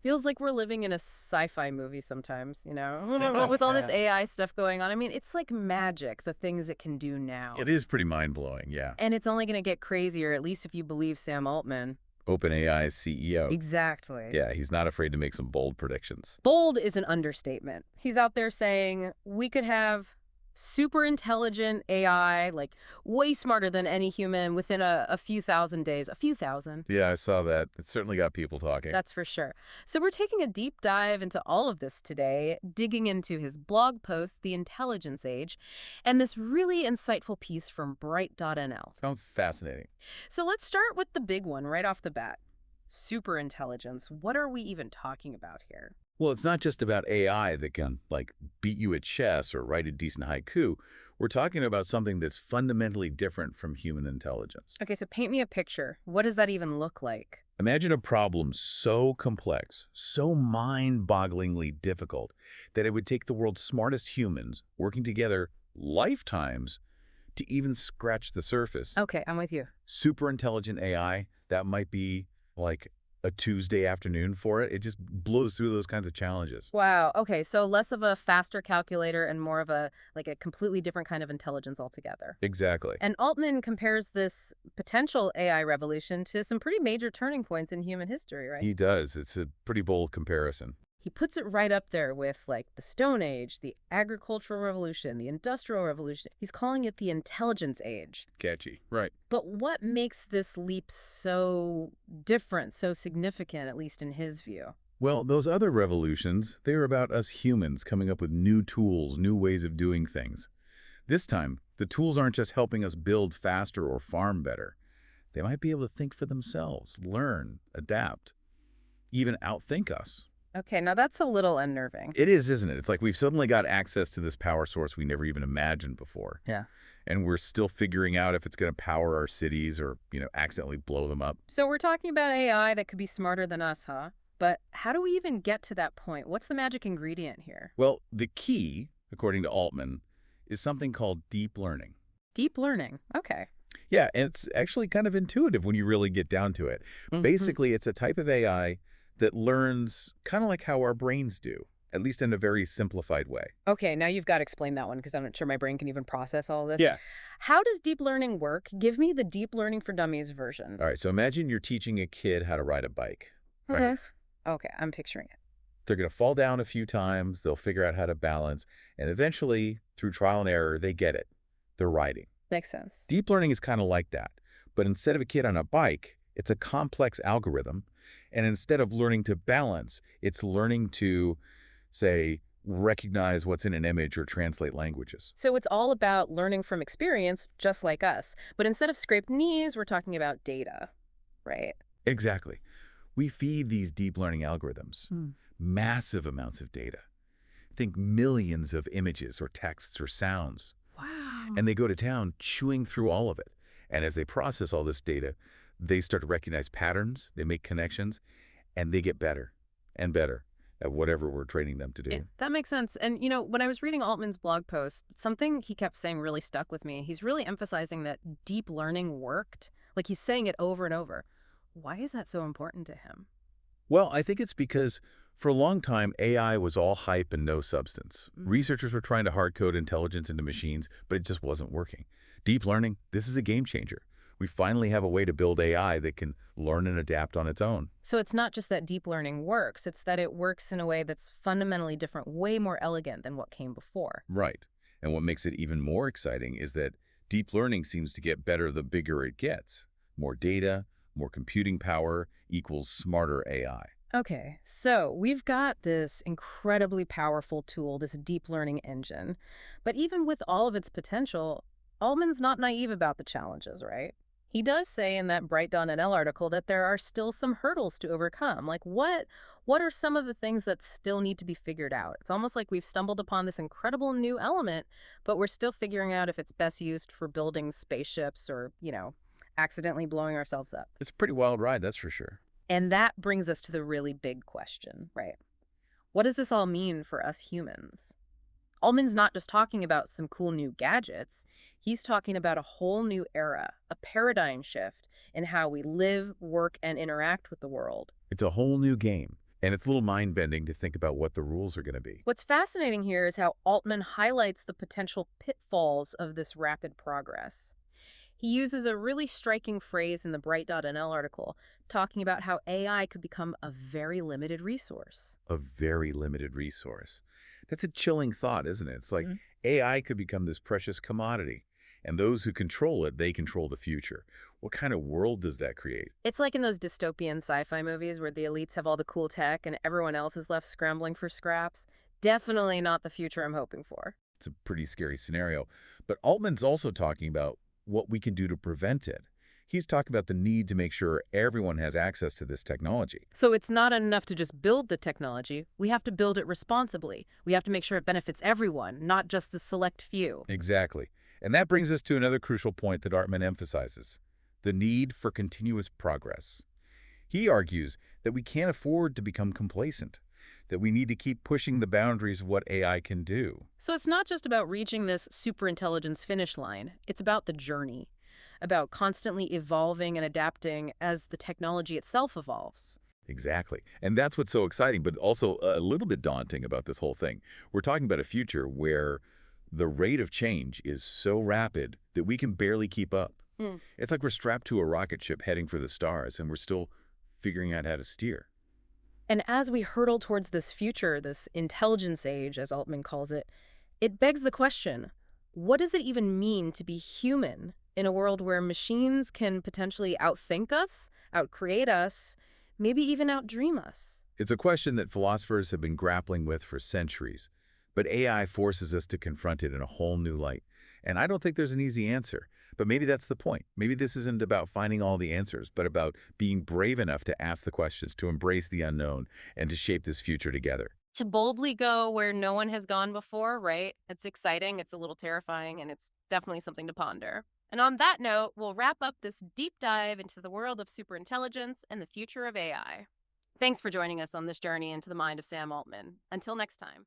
Feels like we're living in a sci-fi movie sometimes, with all this AI stuff going on. I mean, it's like magic, the things it can do now. It is pretty mind-blowing, yeah. And it's only going to get crazier, at least if you believe Sam Altman. OpenAI's CEO. Exactly. Yeah, he's not afraid to make some bold predictions. Bold is an understatement. He's out there saying we could have super intelligent AI, like way smarter than any human within a few thousand days. A few thousand. Yeah, I saw that. It certainly got people talking. That's for sure. So we're taking a deep dive into all of this today, digging into his blog post, The Intelligence Age, and this really insightful piece from Bright.nl. Sounds fascinating. So let's start with the big one right off the bat. Superintelligence. What are we even talking about here? Well, it's not just about AI that can, like, beat you at chess or write a decent haiku. We're talking about something that's fundamentally different from human intelligence. Okay, so paint me a picture. What does that even look like? Imagine a problem so complex, so mind-bogglingly difficult, that it would take the world's smartest humans working together lifetimes to even scratch the surface. Okay, I'm with you. Super intelligent AI, that might be like a Tuesday afternoon for it. It just blows through those kinds of challenges. Wow. Okay, so less of a faster calculator and more of a completely different kind of intelligence altogether. Exactly. And Altman compares this potential AI revolution to some pretty major turning points in human history, right? He does. It's a pretty bold comparison. He puts it right up there with like the Stone Age, the Agricultural Revolution, the Industrial Revolution. He's calling it the Intelligence Age. Catchy. Right. But what makes this leap so different, so significant, at least in his view? Well, those other revolutions, they were about us humans coming up with new tools, new ways of doing things. This time, the tools aren't just helping us build faster or farm better. They might be able to think for themselves, learn, adapt, even outthink us. Okay, now that's a little unnerving. It is, isn't it? It's like we've suddenly got access to this power source we never even imagined before. Yeah. And we're still figuring out if it's going to power our cities or, accidentally blow them up. So we're talking about AI that could be smarter than us, huh? But how do we even get to that point? What's the magic ingredient here? Well, the key, according to Altman, is something called deep learning. Deep learning. Okay. Yeah, and it's actually kind of intuitive when you really get down to it. Mhm. Basically, it's a type of AI that learns kind of like how our brains do, at least in a very simplified way. Okay, now you've got to explain that one because I'm not sure my brain can even process all of this. Yeah. How does deep learning work? Give me the deep learning for dummies version. All right, so imagine you're teaching a kid how to ride a bike, right? Mhm. Okay, I'm picturing it. They're going to fall down a few times, they'll figure out how to balance, and eventually, through trial and error, they get it. They're riding. Makes sense. Deep learning is kind of like that, but instead of a kid on a bike, it's a complex algorithm, and instead of learning to balance, it's learning to, say, recognize what's in an image or translate languages. So it's all about learning from experience, just like us. But instead of scraped knees, we're talking about data, right? Exactly. We feed these deep learning algorithms Hmm. massive amounts of data. Think millions of images or texts or sounds. Wow. And they go to town chewing through all of it. And as they process all this data, they start to recognize patterns, they make connections, and they get better and better at whatever we're training them to do. That makes sense. And, when I was reading Altman's blog post, something he kept saying really stuck with me. He's really emphasizing that deep learning worked. Like he's saying it over and over. Why is that so important to him? Well, I think it's because for a long time, AI was all hype and no substance. Researchers were trying to hard code intelligence into machines, but it just wasn't working. Deep learning, this is a game changer. We finally have a way to build AI that can learn and adapt on its own. So it's not just that deep learning works, it's that it works in a way that's fundamentally different, way more elegant than what came before. Right. And what makes it even more exciting is that deep learning seems to get better the bigger it gets. More data, more computing power equals smarter AI. Okay, so we've got this incredibly powerful tool, this deep learning engine. But even with all of its potential, Altman's not naive about the challenges, right? He does say in that Bright.nl article that there are still some hurdles to overcome. Like what are some of the things that still need to be figured out? It's almost like we've stumbled upon this incredible new element, but we're still figuring out if it's best used for building spaceships or, accidentally blowing ourselves up. It's a pretty wild ride, that's for sure. And that brings us to the really big question, right? What does this all mean for us humans? Ullman's not just talking about some cool new gadgets. He's talking about a whole new era, a paradigm shift in how we live, work, and interact with the world. It's a whole new game. And it's a little mind-bending to think about what the rules are going to be. What's fascinating here is how Altman highlights the potential pitfalls of this rapid progress. He uses a really striking phrase in the Bright.nl article, talking about how AI could become a very limited resource. A very limited resource. That's a chilling thought, isn't it? It's like Mm. AI could become this precious commodity, and those who control it, they control the future. What kind of world does that create? It's like in those dystopian sci-fi movies where the elites have all the cool tech and everyone else is left scrambling for scraps. Definitely not the future I'm hoping for. It's a pretty scary scenario. But Altman's also talking about what we can do to prevent it. He's talking about the need to make sure everyone has access to this technology. So it's not enough to just build the technology. We have to build it responsibly. We have to make sure it benefits everyone, not just the select few. Exactly. And that brings us to another crucial point that Altman emphasizes, the need for continuous progress. He argues that we can't afford to become complacent, that we need to keep pushing the boundaries of what AI can do. So it's not just about reaching this superintelligence finish line. It's about the journey, about constantly evolving and adapting as the technology itself evolves. Exactly. And that's what's so exciting, but also a little bit daunting about this whole thing. We're talking about a future where the rate of change is so rapid that we can barely keep up. Hmm. It's like we're strapped to a rocket ship heading for the stars, and we're still figuring out how to steer. And as we hurtle towards this future, this intelligence age, as Altman calls it, it begs the question, what does it even mean to be human in a world where machines can potentially outthink us, outcreate us, maybe even outdream us? It's a question that philosophers have been grappling with for centuries, but AI forces us to confront it in a whole new light. And I don't think there's an easy answer, but maybe that's the point. Maybe this isn't about finding all the answers, but about being brave enough to ask the questions, to embrace the unknown, and to shape this future together. To boldly go where no one has gone before, right? It's exciting, it's a little terrifying, and it's definitely something to ponder. And on that note, we'll wrap up this deep dive into the world of superintelligence and the future of AI. Thanks for joining us on this journey into the mind of Sam Altman. Until next time.